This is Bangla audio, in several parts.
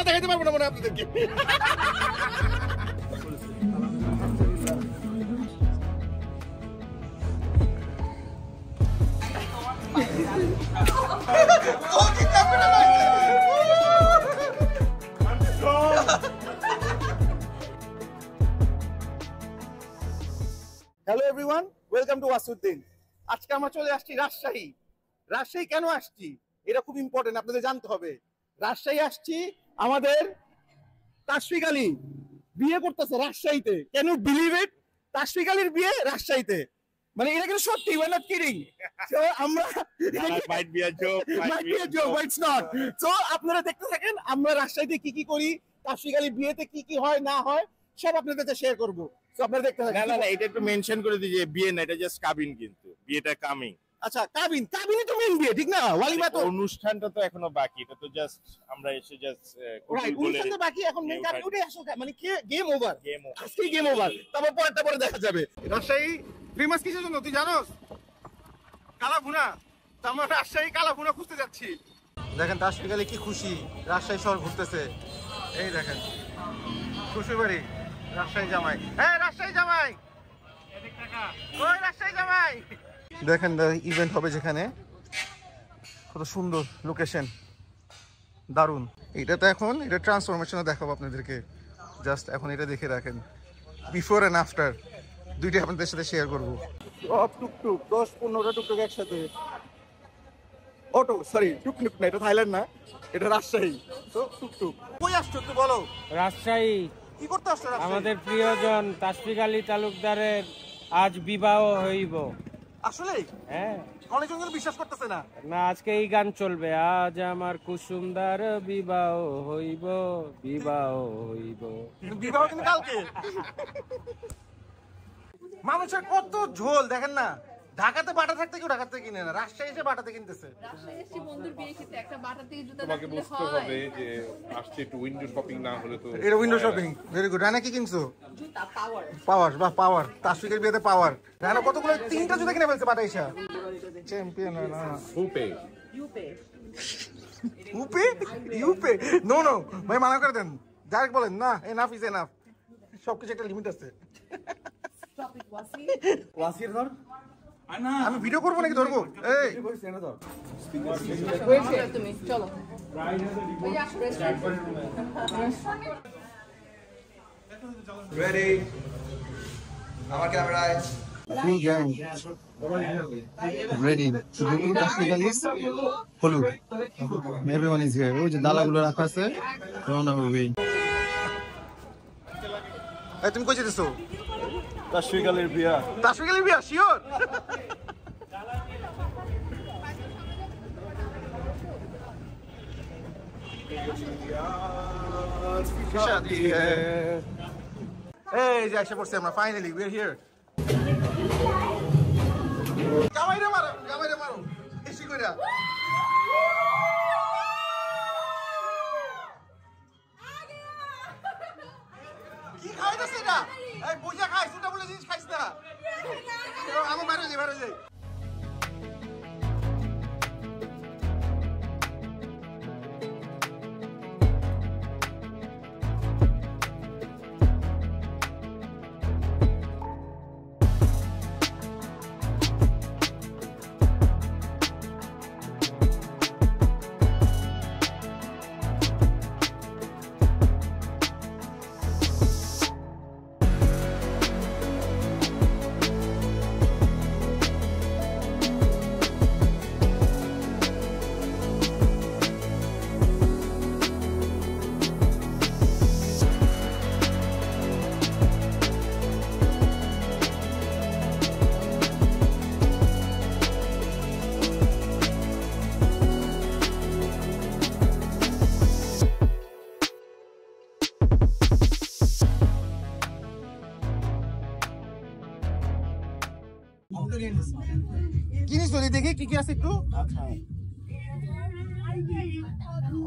মাল দেখাইতে পারবো না মনে আপনাদেরকে। Hello everyone, welcome to Wasuddin. আজকে আমরা চলে আসছি রাজশাহী। রাজশাহী কেন আসছি এটা খুব ইম্পর্টেন্ট, আপনাদের জানতে হবে। রাজশাহী আসছি, আমাদের তাশফিক আলী বিয়ে করতেছে রাজশাহীতে। Can you believe it? Tashfiq আলীর বিয়ে রাজশাহীতে, মানে এটা কিন্তু সত্যি, we are not kidding. So আমরা might be a joke, might be a joke, but it's not. So আপনারা দেখতে থাকেন আমরা রাজশাহীতে কি কি করি, তাশফিক আলীর বিয়েতে কি কি হয় না হয় সব আপনাদের কাছে শেয়ার করব। সো আপনারা দেখতে থাকেন। না এটা একটু মেনশন করে দিই যে বিয়ে না, এটা জাস্ট কাবিন, কিন্তু বিয়েটা কামিং। আচ্ছা, কাবিনই তো মেইন বিয়ে, ঠিক না? ওয়ালিমা তো অনুষ্ঠানটা তো এখনো বাকি, এটা তো জাস্ট আমরা এসে জাস্ট রাইট, অনুষ্ঠানটা বাকি, এখন মেইন কাবিন ওটাই আসল, মানে কি গেম ওভার, গেম ওভার, আজকেই গেম ওভার, তারপর পরে দেখা যাবে। রাজশাহী ফেমাস কিসের জন্য তুই জানোস? কালাভুনা। তো আমরা রাজশাহী কালাভুনা খুঁজতে যাচ্ছি। দেখেন তাশফিক আলী কি খুশি, রাজশাহী শহর ঘুরতেছে। এই দেখেন খুশি বাড়ি, রাজশাহী জামাই। হ্যাঁ রাজশাহী জামাই, ওই রাজশাহী জামাই। দেখেন ইভেন্ট হবে যেখানে, কত সুন্দর লোকেশন, দারুণ। এটা তো এখন এটা ট্রান্সফরমেশনে দেখাবো আপনাদেরকে, জাস্ট এখন এটা দেখে রাখেন, বিফোর অ্যান্ড আফটার দুইটাই আপনাদের সাথে শেয়ার করবো। সব টুকটুক 10-15টা টুকটুক একসাথে, অটো, সরি টুকটুক না, এটা থাইল্যান্ড না, এটা রাজশাহী। তো টুকটুক। কই আসছো একটু বলো? রাজশাহী। কি করতে আসছো রাজশাহী? আমাদের প্রিয়জন তাশফিক আলী তালুকদারের আজ বিবাহ হইব। আসলে হ্যাঁ, অনেকজন কিন্তু বিশ্বাস করতেছে না। না, আজকে এই গান চলবে, আজ আমার কুসুমদার বিবাহ হইব, বিবাহ হইব। বিবাহ কিন্তু কালকে। মানুষের কত ঝোল দেখেন না, ঢাকাতে বাটা থাকতে কেউ ঢাকাতে কিনে না, রাজশাহী এসে বাটাতে কিনতেছে। রাজশাহী এসে বন্ধুর বিয়ে খেতে একটা বাটা থেকে জুতা তোমাকে বুঝতে হবে যে আসছে একটু উইন্ডো শপিং না হলে তো। এটা window shopping, very good. Rana কি কিনছো? জুতা পাওয়ার। পাওয়ার, বাহ পাওয়ার, তাশফিকের বিয়েতে পাওয়ার। রানা কতগুলো, 3টা জুতা কিনে ফেলছে বাটা এসে। চ্যাম্পিয়ন না হুপে ইউপে উপে ইউপে, নো নো ভাই, মানা করে দেন, ডাইরেক্ট বলেন না, এনাফ ইজ এনাফ, সবকিছু একটা লিমিট আছে। টপিক ওয়াসি ওয়াসির ধর, আমি ভিডিও করবো নাকি ধরবো? এই হয়েছে, তুমি চলো ওই আসো রেস্টুরেন্ট। Ready? আমার ক্যামেরায় full gang ready to do Tashfiq Ali's হলুদ। Everyone is here. ওই যে ডালাগুলো রাখা আছে, রওনা হবে। এই তুমি কই যেতেছো? তাশফিক আলীর বিয়া। তাশফিক আলীর বিয়া শিওর? এই যে এসে পড়ছি আমরা, ফাইনালি উই আর হিয়ার। জামাইরে মারো বেশি কইরা। কি খাইতেছে এটা? এই বুঝা খাইছ, ওটা বলে জিনিস খাইছ না। আমি বাইরে যাই। কিনিস তো দেখি কি কি আছে একটু।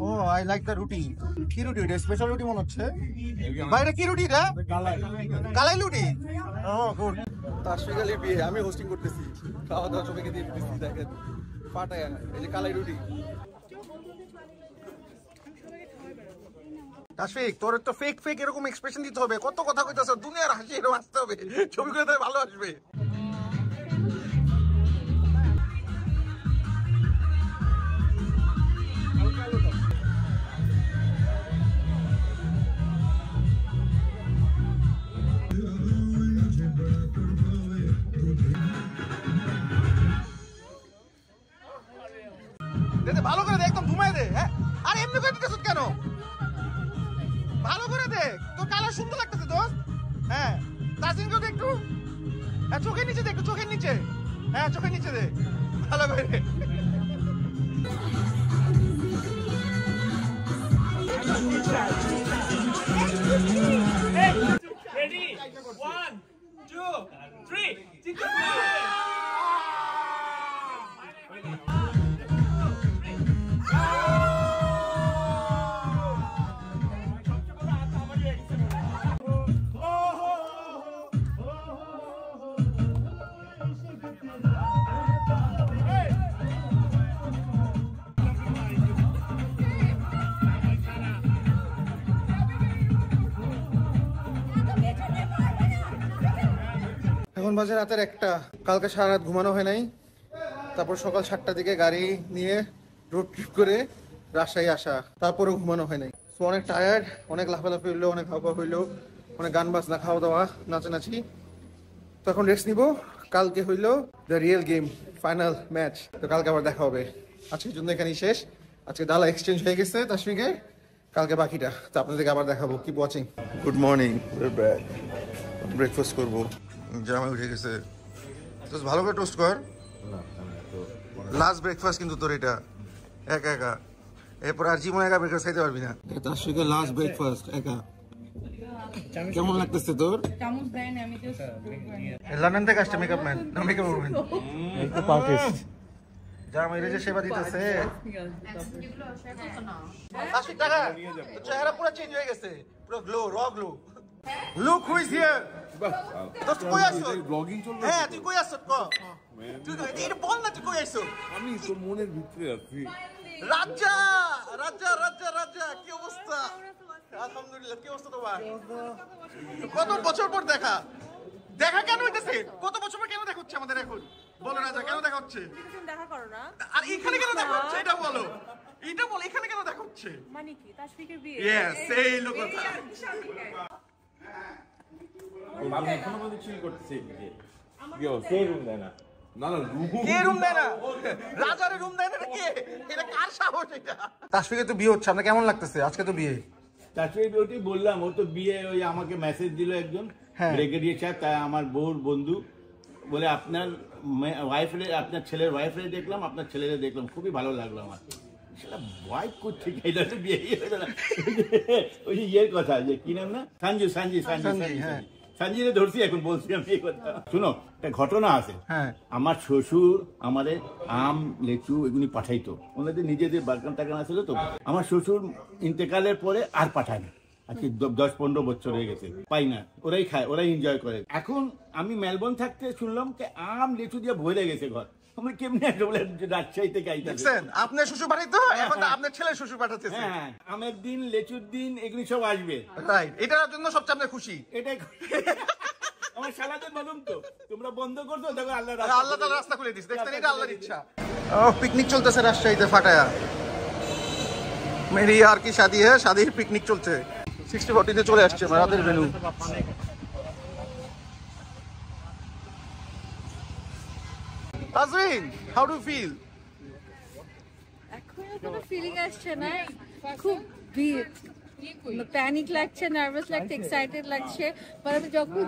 ও আই লাইক দ্য রুটি। কি রুটি এটা? স্পেশাল রুটি মনে হচ্ছে। ভাই এটা কি রুটি এটা? কালাই রুটি। ও গুড। তাশফিক আলীর বিয়ে আমি হোস্টিং করতেছি, খাওয়া দাওয়া সবাইকে দিয়ে দিচ্ছি। দেখেন পাটায় এই যে কালাই রুটি। তাশফিক তোর তো ফেক ফেক এরকম এক্সপ্রেশন দিতে হবে, কত কথা কইতাছ, দুনিয়ার হাসি এরকম আসতে হবে, ছবিগুলো তবে ভালো আসবে। ভালো করে দে, একদম ঘুমাই দে। হ্যাঁ আর এমনি করে দিতেছ কেন? ভালো করে দেখ, তোর কালার সুন্দর লাগতেছে দোস্ত। হ্যাঁ তাজিনকেও দে একটু, হ্যাঁ চোখের নিচে দে একটু, চোখের নিচে, হ্যাঁ চোখের নিচে দে ভালো করে। Ready? 1, 2, 3. এখন বাজে রাতের 1টা। কালকে সারা রাত ঘুমানো হয় নাই, তারপর সকাল 7টার দিকে গাড়ি নিয়ে রোড ট্রিপ করে রাজশাহী আসা, তারপরেও ঘুমানো হয় নাই। সো অনেক টায়ার্ড, অনেক লাফালাফি হইলো, অনেক হাওয়া হইলো, অনেক গান বাজনা, খাওয়া দাওয়া, নাচানাচি। তো এখন রেস্ট নিবো। কালকে হইলো the real game, final match. তো কালকে আবার দেখা হবে। আজকের জন্য এখানেই শেষ। আজকে ডালা এক্সচেঞ্জ হয়ে গেছে তাশফিকের, কালকে বাকিটা তো আপনাদেরকে আবার দেখাবো। Keep watching. Good morning, breakfast করবো। জামাই উঠে গেছে, তো ভালো করে টোস্ট কর। লাস্ট ব্রেকফাস্ট কিন্তু তোর এটা, একা একা। এরপর আর জীবনে একা ব্রেকফাস্ট খাইতে পারবি না। তাশফিকের লাস্ট ব্রেকফাস্ট একা। কেমন লাগতেছে তোর? লন্ডন থেকে আসছে মেকআপ ম্যান, না মেকআপ ম্যান, মেকআপ আর্টিস্ট। জামাইরে যে সেবা দিতেছে। তাশফিক টাকা, তোর চেহারা পুরো চেঞ্জ হয়ে গেছে, পুরো গ্লো, র glow. Look who is here. দোস্ত কই আছো? ব্লগিং চলছে। হ্যাঁ তুই কই আছো? তুই এটা বল না, তুই কই আছো? আমি তোর মনের ভিতরে আছি। রাজা রাজা রাজা রাজা, কি অবস্থা? আলহামদুলিল্লাহ, কি অবস্থা তোমার? কত বছর পর দেখা, দেখা কেন হইতেছে? কত বছর পর কেন দেখা হচ্ছে আমাদের এখন? বলো রাজা, কেন দেখা হচ্ছে? দেখা করো না। আর এখানে কেন দেখা হচ্ছে এটা বলো, এটা বল, এখানে কেন দেখা হচ্ছে? মানে কি তাশফিকের বিয়ে? ইয়েস, এই লোক কথা। আমি এখনো মধ্যে চিল করতেছি যে কে রুম দেয় না। না না, কে রুম দেয় না? রাজার রুম দেয় না? কে? এটা কার সাহস এটা? তাশফিকের তো বিয়ে হচ্ছে, আপনার কেমন লাগতেছে? আজকে তো বিয়ে। তাছাড়া ওটাই বললাম, ও তো বিয়ে, ওই আমাকে মেসেজ দিল একজন ব্রিগেডিয়ার সাহেব, তাই আমার বউর বন্ধু বলে আপনার ওয়াইফের, আপনার ছেলের ওয়াইফের দেখলাম, আপনার ছেলেরে দেখলাম, খুবই ভালো লাগলো আমার। সেটা ওয়াইফ করছে, এটা তো বিয়ে হয়ে না। ওই ইয়ের কথা, যে কি নাম না, সঞ্জু সঞ্জু সঞ্জু সঞ্জিরে ধরছি, এখন বলছি আমি এই কথা। শুনো, একটা ঘটনা আছে। আমার শ্বশুর আমাদের আম লেচু এগুলি পাঠাইতো, ওনাদের নিজেদের বাগান টাগান আছিল তো। আমার শ্বশুর ইন্তেকালের পরে আর পাঠায় না, আজকে 10-15 বছর হয়ে গেছে, পাই না। ওরাই খায়, ওরাই এনজয় করে। এখন আমি মেলবোর্ন থাকতে শুনলাম যে আম লেচু দিয়ে ভরে গেছে ঘর। আমরা কেমনি বলে রাজশাহী থেকে আইতেছেন, আপনার শ্বশুর পাঠাইতো, এখন আপনার ছেলের শ্বশুর পাঠাতেছে। হ্যাঁ, আমের দিন, লেচুর দিন, এগুলি সব আসবে। রাইট, এটার জন্য সবচেয়ে আপনি খুশি? এটাই আমার শালাদের মালুম তো, তোমরা বন্ধ করছো, দেখো আল্লাহ আল্লাহ তাআলা রাস্তা খুলে দিয়েছে, দেখছেন? এটা আল্লাহর ইচ্ছা। পিকনিক চলতেছে রাজশাহীতে ফাটায়া। মেরি আর কি শাদি হ্যাঁ, শাদির পিকনিক চলছে। 60-40 তে চলে আসছে রাতের venue. Tazrin, how do feel? এখন কোনো ফিলিং আসছে না, খুব প্যানিক লাগছে, নার্ভাস লাগছে, এক্সাইটেড লাগছে, মানে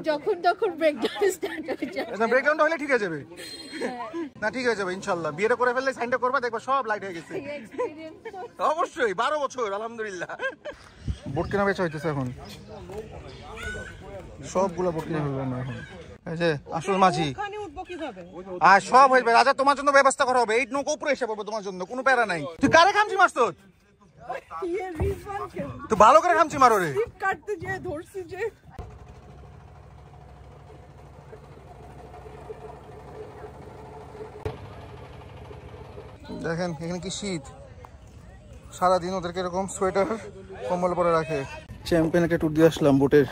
যখন তখন ব্রেকডাউন স্টার্ট হয়ে যাবে। না ব্রেকডাউন হলে ঠিক হয়ে যাবে, না ঠিক হয়ে যাবে ইনশাআল্লাহ। বিয়েটা করে ফেললে সাইনটা করবা, দেখবা সব লাইট হয়ে গেছে। অবশ্যই 12 বছর আলহামদুলিল্লাহ। বোট কেনা বেচা হইতেছে এখন, সবগুলো বোট কিনে ফেলবো আমরা এখন। এই যে আসল মাঝি, আর সব হইবে রাজা, তোমার জন্য ব্যবস্থা করা হবে। এই নৌকো উপরে এসে পড়বে তোমার জন্য, কোনো প্যারা নাই। তুই কারে খামচি মারছ? তুই ভালো করে খামচি মারো রে। কাটতে যে ধরছি যে দেখেন এখানে কি শীত, সারাদিন ওদেরকে এরকম সোয়েটার কম্বল পরে রাখে। চ্যাম্পিয়ন একটা ট্যুর দিয়ে আসলাম বোটের,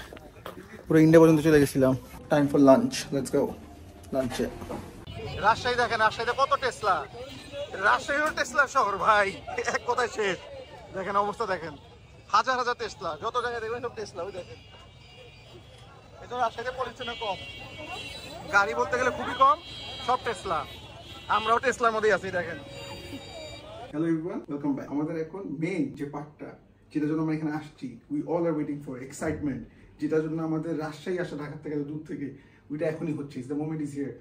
পুরো ইন্ডিয়া পর্যন্ত চলে গেছিলাম। Time for lunch, let's go লাঞ্চে। রাজশাহী দেখেন, রাজশাহীতে কত টেসলা, রাজশাহী হলো টেসলা শহর ভাই, এক কথায় শেষ। দেখেন অবস্থা দেখেন, হাজার হাজার টেসলা, যত জায়গায় দেখবেন সব টেসলা। ওই দেখেন, এটা রাজশাহীতে পলিউশন কম, গাড়ি বলতে গেলে খুবই কম, সব টেসলা। আমরাও টেসলার মধ্যেই আছি দেখেন। Hello everyone, welcome back. আমাদের এখন মেইন যে পার্টটা, যেটার জন্য আমরা এখানে আসছি, we all R waiting for excitement, যেটার জন্য আমাদের রাজশাহী আসা ঢাকা থেকে দূর থেকে, ওইটা এখনই হচ্ছে। Is the moment is here.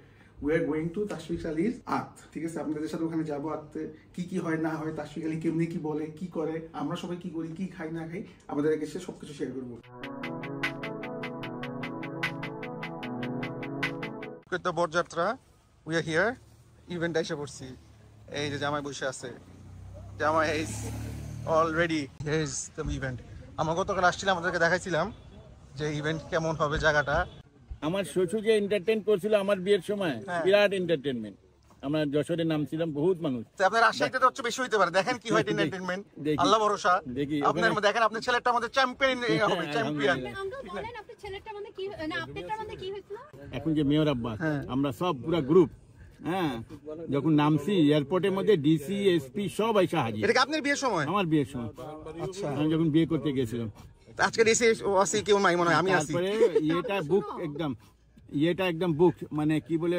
We are going to Tashfiq আলীর আর্ট। ঠিক আছে, আপনাদের সাথে ওখানে যাবো আর্টে, কি কি হয় না হয়, তাশফিক আলী কেমনি কি বলে, কি করে, আমরা সবাই কি করি, কি খাই না খাই, আমাদের কাছে সবকিছু শেয়ার করবো। তো বরযাত্রা, উই আর হিয়ার, ইভেন্ট এসে পড়ছি। এই যে জামাই বসে আছে, জামাই is already, here is the event. আমরা গতকাল আসছিলাম, আমাদেরকে দেখাইছিলাম যে ইভেন্ট কেমন হবে জায়গাটা। আমার শ্বশুর যে এন্টারটেইন করছিল আমার বিয়ের সময়, বিরাট এন্টারটেইনমেন্ট। আমরা যশোরে নামছিলাম, বহুত মানুষ। আপনার রাজশাহীতে তো বেশি হইতে পারে, দেখেন কি হয় এন্টারটেইনমেন্ট, আল্লাহ ভরসা। দেখি আপনার দেখেন, আপনার ছেলেটা আমাদের চ্যাম্পিয়ন হবে, চ্যাম্পিয়ন। এখন যে মেয়র আব্বাস, আমরা সব পুরো গ্রুপ, হ্যাঁ, যখন নামছি এয়ারপোর্টের মধ্যে ডিসি এসপি সব আইসা হাজির। এটা কি আপনার বিয়ের সময়? আমার বিয়ের সময়। আচ্ছা, আমি যখন বিয়ে করতে গেছিলাম। আজকে ডিসি ওসি কেউ নাই মনে হয়, আমি আছি। তারপরে এটা বুক একদম, এটা একদম বুক, মানে কি বলে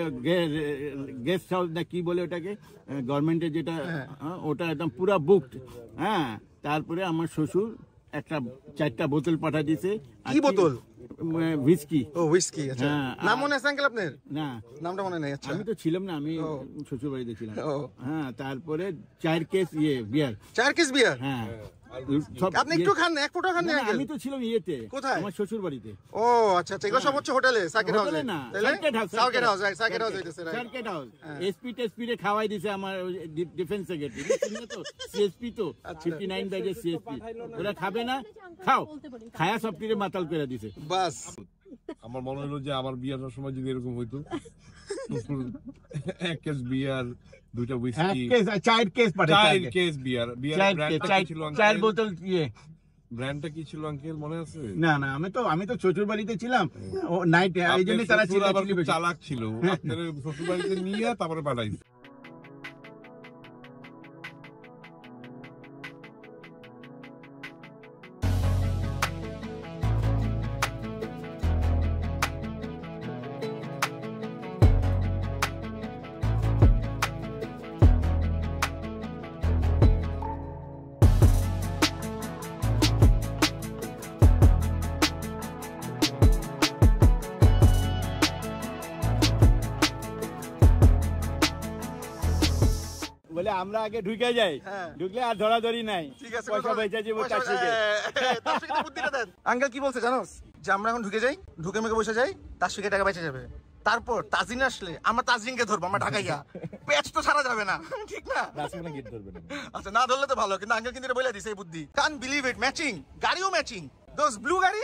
গেস্ট হাউস না কি বলে ওটাকে, গভর্নমেন্টের যেটা, ওটা একদম পুরা বুকড। হ্যাঁ, তারপরে আমার শ্বশুর একটা 4টা বোতল পাঠা দিয়েছে। কি বোতল? হুইস্কি। ও হুইস্কি, আচ্ছা। নাম মনে আছে আঙ্কেল আপনার? না, নামটা মনে নেই। আচ্ছা, আমি তো ছিলাম না, আমি শ্বশুর বাড়িতে ছিলাম। হ্যাঁ, তারপরে 4 কেস বিয়ার। 4 কেস বিয়ার? হ্যাঁ। আপনি একটু খান, এক ফোঁটা খান না? আমি তো ছিলাম ইয়েতে। কোথায়? আমার শ্বশুর বাড়িতে। ও আচ্ছা আচ্ছা, এগুলো সব হচ্ছে হোটেলে, সার্কিট হাউসে না, circuit house, right, circuit house হইতেছে, রাইট, সার্কিট হাউস। এসপি টেসপি রে খাওয়াই দিছে আমার ডিফেন্স সেক্রেটারি, তো সিএসপি তো 59 ব্যাগের সিএসপি। ওরা খাবে না, খাও, খায়া সব তীরে মাতাল করে দিছে। বাস। আমার মনে হলো যে আমার বিয়ার সময় যদি এরকম হইতো, 1 কেস বিয়ার, 2টা হুইস্কি, 4 কেস পাঠাই, 4 কেস বিয়ার। বিয়ার ব্র্যান্ডটা কি ছিল আঙ্কেল? 4 বোতল ব্র্যান্ডটা কি ছিল আঙ্কেল, মনে আছে? না না, আমি তো শ্বশুর বাড়িতে ছিলাম, ও নাইট, এই জন্য তারা ছিল, আবার খুব চালাক ছিল, আপনার শ্বশুর বাড়িতে নিয়ে তারপরে পাঠাইছে। বলে আমরা আগে ঢুকে যাই, ঢুকলে আর ধরাধরি নাই। ঠিক আছে, পয়সা বেঁচে যাবো। আঙ্কেল কি বলছে জানোস, যে আমরা এখন ঢুকে যাই, ঢুকে মুখে বসে যাই, তাশফিকের টাকা বেঁচে যাবে। তারপর তাজিন আসলে আমরা তাজিনকে ধরবো, আমরা ঢাকাইয়া পেচ তো ছাড়া যাবে না, ঠিক না? আচ্ছা, না ধরলে তো ভালো, কিন্তু আঙ্কেল কিন্তু এটা বলে দিছে এই বুদ্ধি। কান বিলিভ ইট, ম্যাচিং গাড়িও ম্যাচিং। দোস ব্লু গাড়ি,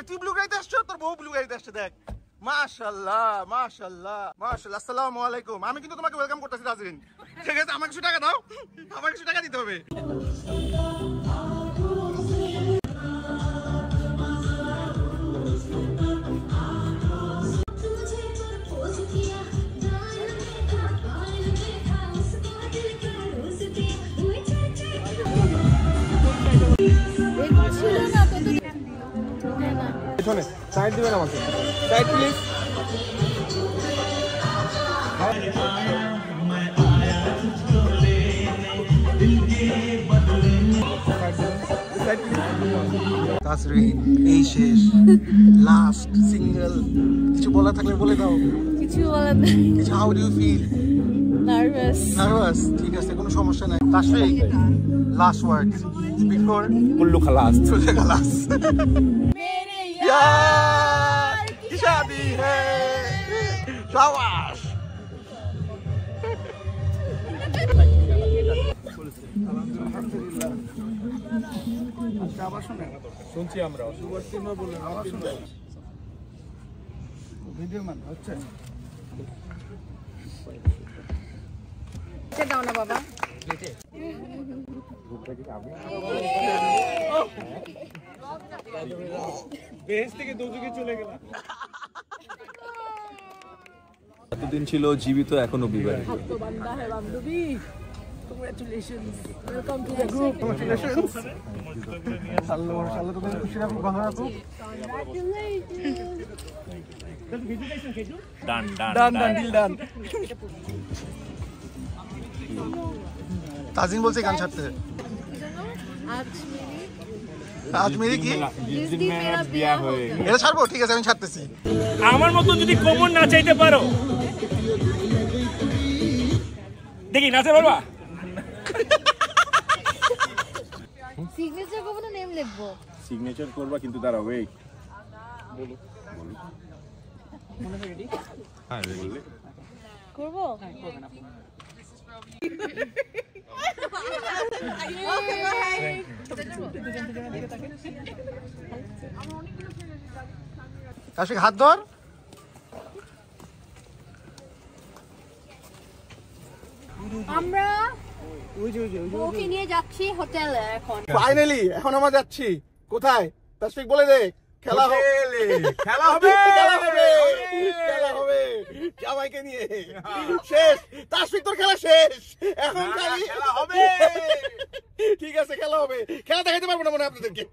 তুই ব্লু গাড়িতে আসছো, তোর বউ ব্লু গাড়িতে আসছে, দেখ। মাশাআল্লাহ মাশাআল্লাহ মাশাআল্লাহ, আসসালামু আলাইকুম। আমি কিন্তু তোমাকে ওয়েলকাম করতেছি তাজরিন, ঠিক আছে? আমাকে কিছু টাকা দাও, আমাকে কিছু টাকা দিতে হবে। সাইড দিবেন আমাকে, সাইড প্লিজ। তাজরিন, এই শেষ, লাস্ট সিঙ্গেল, কিছু বলা থাকলে বলে দাও। কিছু বলার নেই, কিছু, how do you feel? Nervous. ঠিক আছে, কোনো সমস্যা নাই। তাশফিক, লাস্ট ওয়ার্ডস বিফোর কুল্লু খালাস। খালাস। यार की शादी है, शाबाश। শুনছি আমরা ভিডিও মান হচ্ছে দাও না বাবা। এতদিন ছিল জীবিত, এখনো বিবাহিত। তাজিন বলছে গান ছাড়তে। আজ মেরি কি বিয়া হয়ে এটা ছাড়বো? ঠিক আছে, আমি ছাড়তেছি। আমার মতো যদি কোমর না চাইতে পারো, দেখি নাচে পারবা? সিগনেচার করবো না নেম লিখবো? সিগনেচার করবা, কিন্তু দাঁড়াও ওয়েট। হ্যাঁ বললে করবো। আশিক হাত ধর। আমরা ওকে নিয়ে যাচ্ছি হোটেলে এখন। ফাইনালি এখন আমরা যাচ্ছি কোথায়? তাসফিক বলে দে। খেলা হবে, খেলা হবে, খেলা হবে, খেলা হবে জামাইকে নিয়ে। শেষ তাসফিক, তোর খেলা শেষ। এখন খালি খেলা হবে। ঠিক আছে, খেলা হবে। খেলা দেখাতে পারবো না মনে হয় আপনাদেরকে।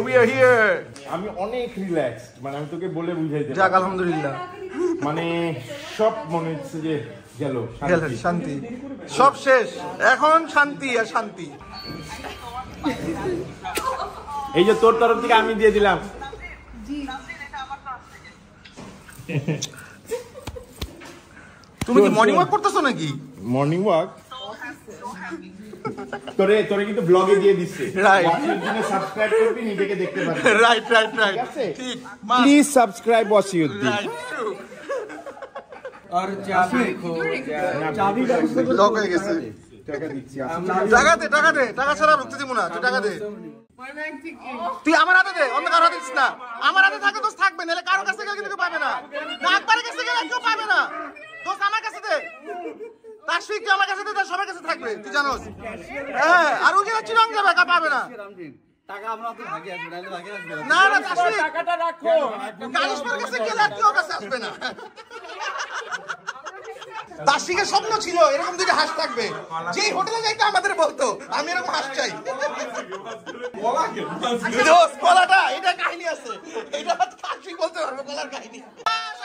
We are here. আমি অনেক রিল্যাক্সড, মানে আমি তোকে বলে বুঝাইতে যাক আলহামদুলিল্লাহ, মানে সব মনে হচ্ছে যে গেল শান্তি, সব শেষ। এখন শান্তি আর শান্তি। এই যে তোর তরফ থেকে আমি দিয়ে দিলাম। তুমি কি মর্নিং ওয়াক করতেছো নাকি? মর্নিং ওয়াক তোরে কিন্তু ব্লগে দিয়ে দিচ্ছে। Right. সাবস্ক্রাইব করবি, নিজেকে দেখতে পারবি। রাইট রাইট রাইট, ঠিক। Please subscribe Wasiuddin. লক হয়ে গেছে। টাকা দে, টাকা দে, টাকা ছাড়া ঢুকতে দিব না। তুই টাকা দে, তুই আমার হাতে দে, অন্য কারো হাতে দিস না। আমার হাতে থাকে দোষ থাকবে, নাহলে কারো কাছে গেলে কিন্তু কেউ পাবে না। আকবরের কাছে গেলে কেউ পাবে না। দোষ আমার কাছে দে, তাসফিক আমার কাছে দে, সবার কাছে থাকবে, তুই জানোস। হ্যাঁ, আর ওই গেলে চিরং যাবে, কেউ পাবে না। না না তাসফিক, টাকাটা রাখো। কারিশমার কাছে গেলে আর কেউ কাছে আসবে না। তাসফিকের স্বপ্ন ছিল এরকম দুইটা হাঁস থাকবে, যেই হোটেলে যাইতে আমাদের বলতো আমি এরকম হাঁস চাই। দোস্ত, কলাটা এটা কাহিনী আছে, এটা তাসফিক বলতে পারবে কলার কাহিনী।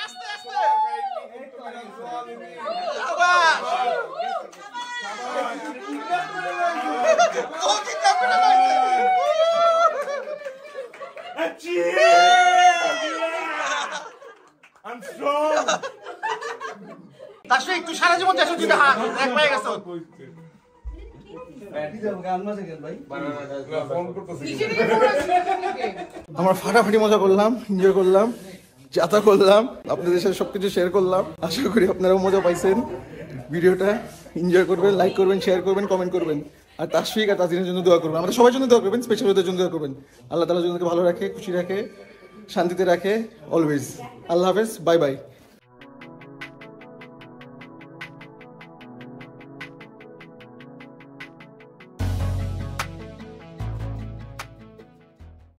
আস্তে আস্তে আবার ও চিন্তা করে লাগছে। I'm strong. তাসফিক, তুই সারা জীবন দেশে দিতে হাত এক পেয়ে গেছ। আমরা ফাটাফাটি মজা করলাম, এনজয় করলাম, যাতা করলাম, আপনাদের সাথে সবকিছু শেয়ার করলাম। আশা করি আপনারাও মজা পাইছেন। ভিডিওটা এনজয় করবেন, লাইক করবেন, শেয়ার করবেন, কমেন্ট করবেন। আর তাসফিক আর তাজিনের জন্য দোয়া করবেন, আমাদের সবার জন্য দোয়া করবেন, স্পেশাল ওদের জন্য দোয়া করবেন। আল্লাহ তাআলা জনকে ভালো রাখে, খুশি রাখে, শান্তিতে রাখে অলওয়েজ। আল্লাহ হাফেজ, বাই বাই।